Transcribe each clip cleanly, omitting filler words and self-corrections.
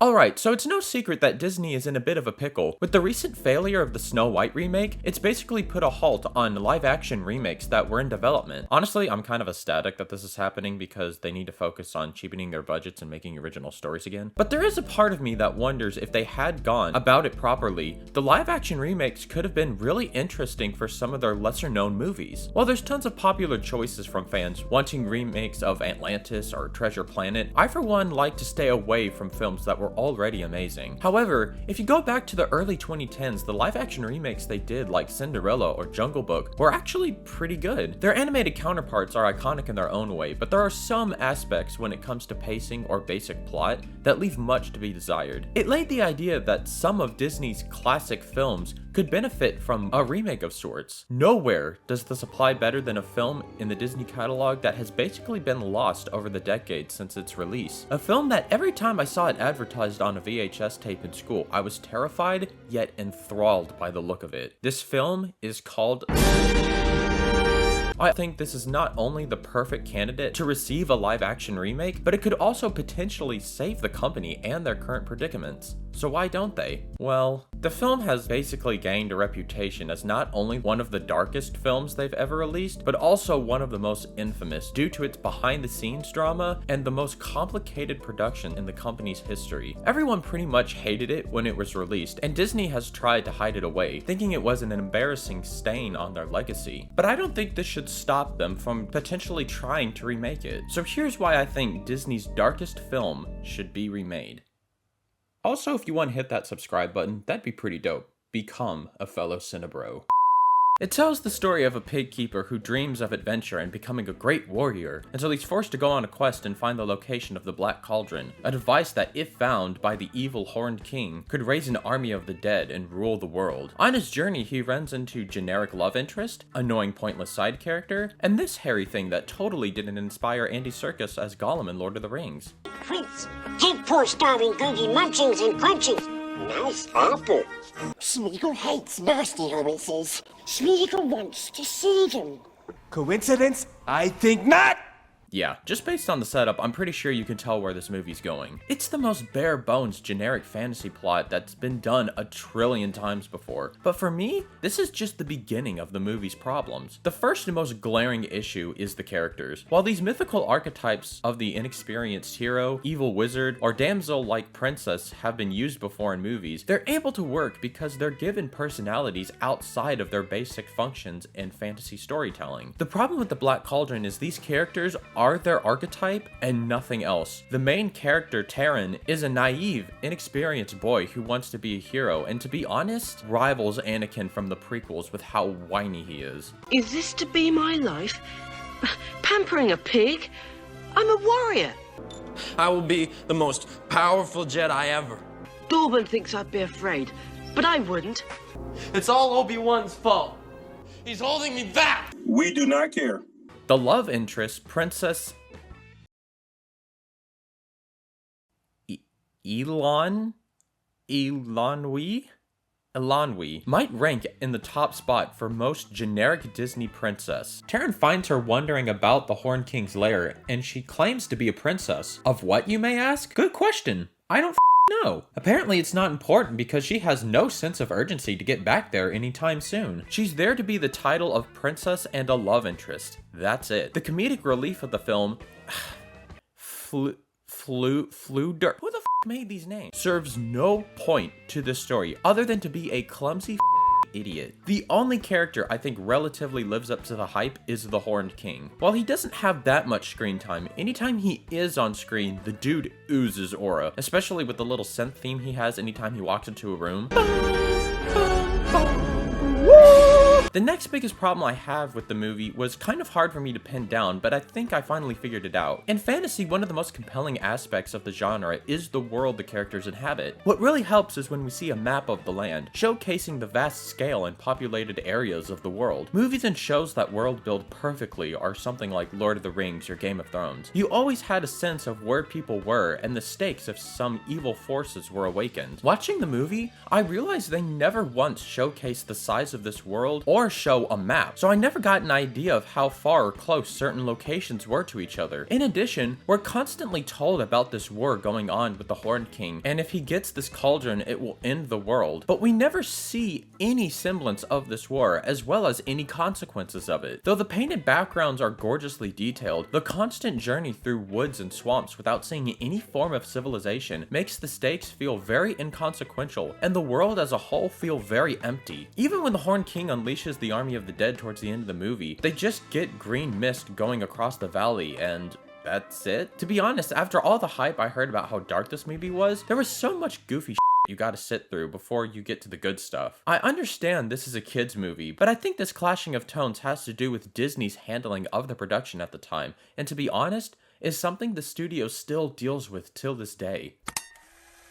Alright, so it's no secret that Disney is in a bit of a pickle. With the recent failure of the Snow White remake, it's basically put a halt on live-action remakes that were in development. Honestly, I'm kind of ecstatic that this is happening because they need to focus on cheapening their budgets and making original stories again. But there is a part of me that wonders if they had gone about it properly, the live-action remakes could have been really interesting for some of their lesser-known movies. While there's tons of popular choices from fans wanting remakes of Atlantis or Treasure Planet, I for one like to stay away from films that were already amazing. However, if you go back to the early 2010s, the live-action remakes they did like Cinderella or Jungle Book were actually pretty good. Their animated counterparts are iconic in their own way, but there are some aspects when it comes to pacing or basic plot that leave much to be desired. It laid the idea that some of Disney's classic films could benefit from a remake of sorts. Nowhere does this apply better than a film in the Disney catalog that has basically been lost over the decades since its release. A film that every time I saw it advertised on a VHS tape in school, I was terrified yet enthralled by the look of it. This film is called... I think this is not only the perfect candidate to receive a live-action remake, but it could also potentially save the company and their current predicaments. So why don't they? Well, the film has basically gained a reputation as not only one of the darkest films they've ever released, but also one of the most infamous due to its behind-the-scenes drama and the most complicated production in the company's history. Everyone pretty much hated it when it was released, and Disney has tried to hide it away, thinking it was an embarrassing stain on their legacy. But I don't think this should stop them from potentially trying to remake it. So here's why I think Disney's darkest film should be remade. Also, if you want to hit that subscribe button, that'd be pretty dope. Become a fellow Cinebro. It tells the story of a pig keeper who dreams of adventure and becoming a great warrior, until he's forced to go on a quest and find the location of the Black Cauldron, a device that, if found by the evil Horned King, could raise an army of the dead and rule the world. On his journey, he runs into generic love interest, annoying pointless side character, and this hairy thing that totally didn't inspire Andy Serkis as Gollum in Lord of the Rings. Prince, take poor starving Googie munchings and crunchings. Nice apple. Smeagol hates nasty hobbitses. Smeagol wants to save him. Coincidence? I think not! Yeah, just based on the setup, I'm pretty sure you can tell where this movie's going. It's the most bare-bones generic fantasy plot that's been done a trillion times before. But for me, this is just the beginning of the movie's problems. The first and most glaring issue is the characters. While these mythical archetypes of the inexperienced hero, evil wizard, or damsel-like princess have been used before in movies, they're able to work because they're given personalities outside of their basic functions in fantasy storytelling. The problem with the Black Cauldron is these characters are their archetype and nothing else. The main character, Taran, is a naive, inexperienced boy who wants to be a hero, and to be honest, rivals Anakin from the prequels with how whiny he is. Is this to be my life? Pampering a pig? I'm a warrior. I will be the most powerful Jedi ever. Dorban thinks I'd be afraid, but I wouldn't. It's all Obi-Wan's fault. He's holding me back. We do not care. The love interest, Princess Elanwi, might rank in the top spot for most generic Disney princess. Taran finds her wondering about the Horned King's lair, and she claims to be a princess. Of what, you may ask? Good question. I don't know. Apparently it's not important because she has no sense of urgency to get back there anytime soon. She's there to be the title of princess and a love interest. That's it. The comedic relief of the film, who the made these names? Serves no point to the story other than to be a clumsy idiot. The only character I think relatively lives up to the hype is the Horned King. While he doesn't have that much screen time, anytime he is on screen, the dude oozes aura, especially with the little synth theme he has anytime he walks into a room. The next biggest problem I have with the movie was kind of hard for me to pin down, but I think I finally figured it out. In fantasy, one of the most compelling aspects of the genre is the world the characters inhabit. What really helps is when we see a map of the land, showcasing the vast scale and populated areas of the world. Movies and shows that world build perfectly are something like Lord of the Rings or Game of Thrones. You always had a sense of where people were and the stakes if some evil forces were awakened. Watching the movie, I realized they never once showcased the size of this world or or show a map, so I never got an idea of how far or close certain locations were to each other. In addition, we're constantly told about this war going on with the Horned King, and if he gets this cauldron, it will end the world. But we never see any semblance of this war, as well as any consequences of it. Though the painted backgrounds are gorgeously detailed, the constant journey through woods and swamps without seeing any form of civilization makes the stakes feel very inconsequential, and the world as a whole feel very empty. Even when the Horned King unleashes the army of the dead towards the end of the movie, they just get green mist going across the valley, and that's it. To be honest, after all the hype I heard about how dark this movie was, there was so much goofy shit you gotta sit through before you get to the good stuff. I understand this is a kid's movie, but I think this clashing of tones has to do with Disney's handling of the production at the time, and to be honest, is something the studio still deals with till this day.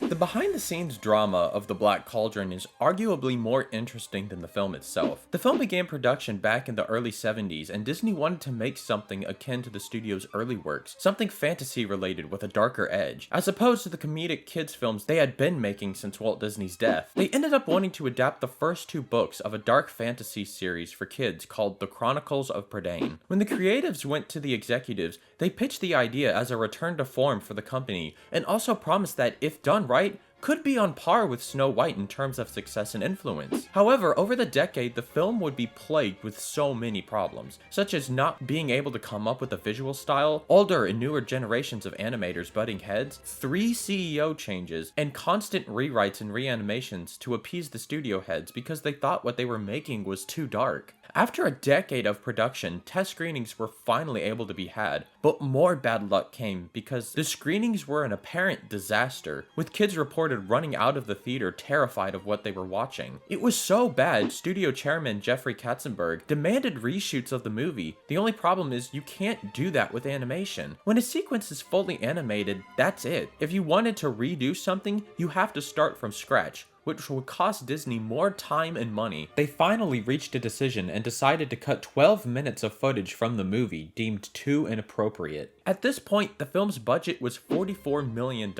The behind-the-scenes drama of The Black Cauldron is arguably more interesting than the film itself. The film began production back in the early 70s, and Disney wanted to make something akin to the studio's early works, something fantasy-related with a darker edge, as opposed to the comedic kids films they had been making since Walt Disney's death. They ended up wanting to adapt the first 2 books of a dark fantasy series for kids called The Chronicles of Prydain. When the creatives went to the executives, they pitched the idea as a return to form for the company, and also promised that, if done right, could be on par with Snow White in terms of success and influence. However, over the decade, the film would be plagued with so many problems, such as not being able to come up with a visual style, older and newer generations of animators butting heads, 3 CEO changes, and constant rewrites and reanimations to appease the studio heads because they thought what they were making was too dark. After a decade of production, test screenings were finally able to be had, but more bad luck came because the screenings were an apparent disaster, with kids reported running out of the theater terrified of what they were watching. It was so bad, studio chairman Jeffrey Katzenberg demanded reshoots of the movie. The only problem is you can't do that with animation. When a sequence is fully animated, that's it. If you wanted to redo something, you have to start from scratch, which would cost Disney more time and money. They finally reached a decision and decided to cut 12 minutes of footage from the movie deemed too inappropriate. At this point, the film's budget was $44 million,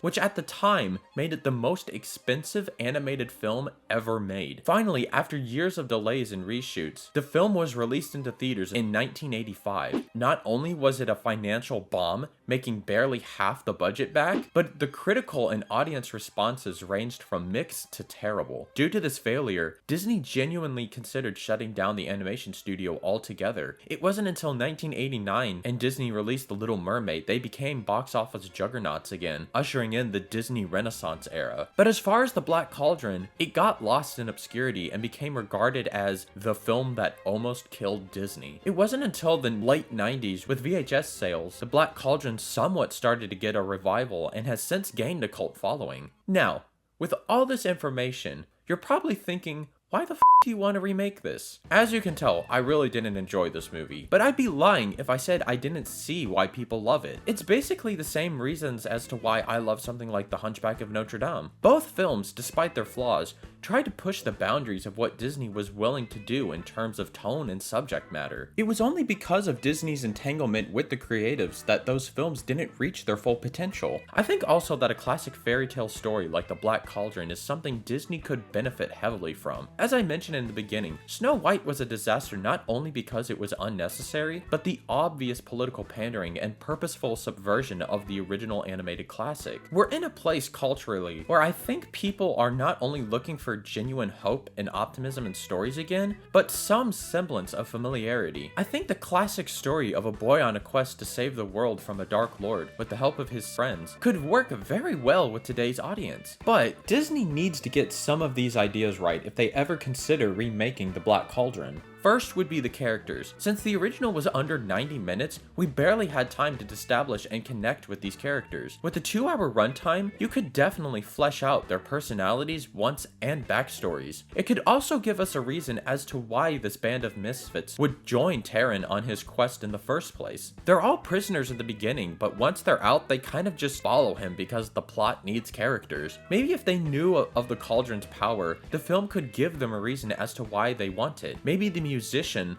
which at the time made it the most expensive animated film ever made. Finally, after years of delays and reshoots, the film was released into theaters in 1985. Not only was it a financial bomb, making barely half the budget back, but the critical and audience responses ranged from mixed to terrible. Due to this failure, Disney genuinely considered shutting down the animation studio altogether. It wasn't until 1989 and Disney released The Little Mermaid they became box office juggernauts again, ushering in the Disney Renaissance era. But as far as The Black Cauldron, it got lost in obscurity and became regarded as the film that almost killed Disney. It wasn't until the late 90s, with VHS sales, The Black Cauldron somewhat started to get a revival and has since gained a cult following. Now, with all this information, you're probably thinking, why the f do you want to remake this? As you can tell, I really didn't enjoy this movie, but I'd be lying if I said I didn't see why people love it. It's basically the same reasons as to why I love something like The Hunchback of Notre Dame. Both films, despite their flaws, tried to push the boundaries of what Disney was willing to do in terms of tone and subject matter. It was only because of Disney's entanglement with the creatives that those films didn't reach their full potential. I think also that a classic fairy tale story like The Black Cauldron is something Disney could benefit heavily from. As I mentioned in the beginning, Snow White was a disaster not only because it was unnecessary, but the obvious political pandering and purposeful subversion of the original animated classic. We're in a place culturally where I think people are not only looking for genuine hope and optimism in stories again, but some semblance of familiarity. I think the classic story of a boy on a quest to save the world from a dark lord with the help of his friends could work very well with today's audience. But Disney needs to get some of these ideas right if they ever consider remaking The Black Cauldron. First would be the characters. Since the original was under 90 minutes, we barely had time to establish and connect with these characters. With a 2-hour runtime, you could definitely flesh out their personalities, wants, and backstories. It could also give us a reason as to why this band of misfits would join Taran on his quest in the first place. They're all prisoners at the beginning, but once they're out, they kind of just follow him because the plot needs characters. Maybe if they knew of the cauldron's power, the film could give them a reason as to why they want it. Maybe the musician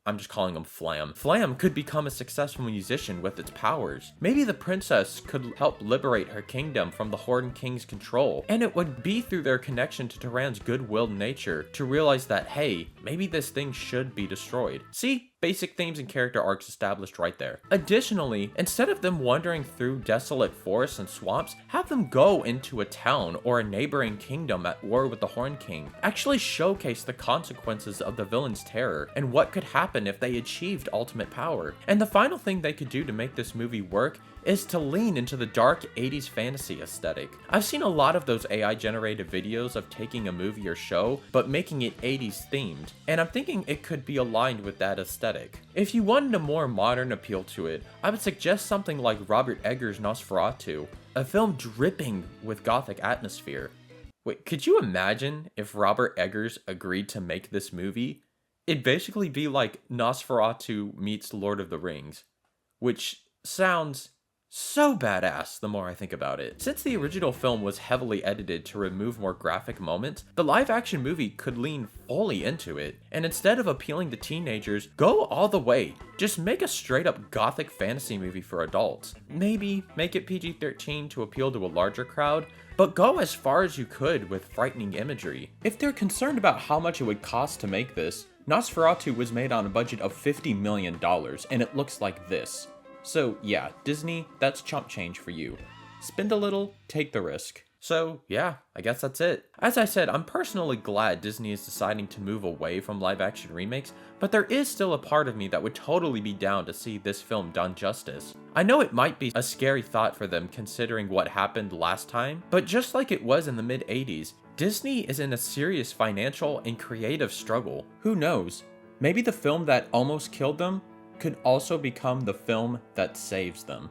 I'm just calling him Flam. Flam could become a successful musician with its powers. Maybe the princess could help liberate her kingdom from the Horden King's control, and it would be through their connection to Tehran's good-willed nature to realize that, hey, maybe this thing should be destroyed. See? Basic themes and character arcs established right there. Additionally, instead of them wandering through desolate forests and swamps, have them go into a town or a neighboring kingdom at war with the Horn King. Actually showcase the consequences of the villain's terror and what could happen if they achieved ultimate power. And the final thing they could do to make this movie work is to lean into the dark 80s fantasy aesthetic. I've seen a lot of those AI generated videos of taking a movie or show, but making it 80s themed, and I'm thinking it could be aligned with that aesthetic. If you wanted a more modern appeal to it, I would suggest something like Robert Eggers' Nosferatu, a film dripping with gothic atmosphere. Wait, could you imagine if Robert Eggers agreed to make this movie? It'd basically be like Nosferatu meets Lord of the Rings, which sounds so badass the more I think about it. Since the original film was heavily edited to remove more graphic moments, the live action movie could lean fully into it, and instead of appealing to teenagers, go all the way. Just make a straight up gothic fantasy movie for adults. Maybe make it PG-13 to appeal to a larger crowd, but go as far as you could with frightening imagery. If they're concerned about how much it would cost to make this, Nosferatu was made on a budget of $50 million, and it looks like this. So yeah, Disney, that's chump change for you. Spend a little, take the risk. So yeah, I guess that's it. As I said, I'm personally glad Disney is deciding to move away from live action remakes, but there is still a part of me that would totally be down to see this film done justice. I know it might be a scary thought for them considering what happened last time, but just like it was in the mid 80s, Disney is in a serious financial and creative struggle. Who knows? Maybe the film that almost killed them could also become the film that saves them.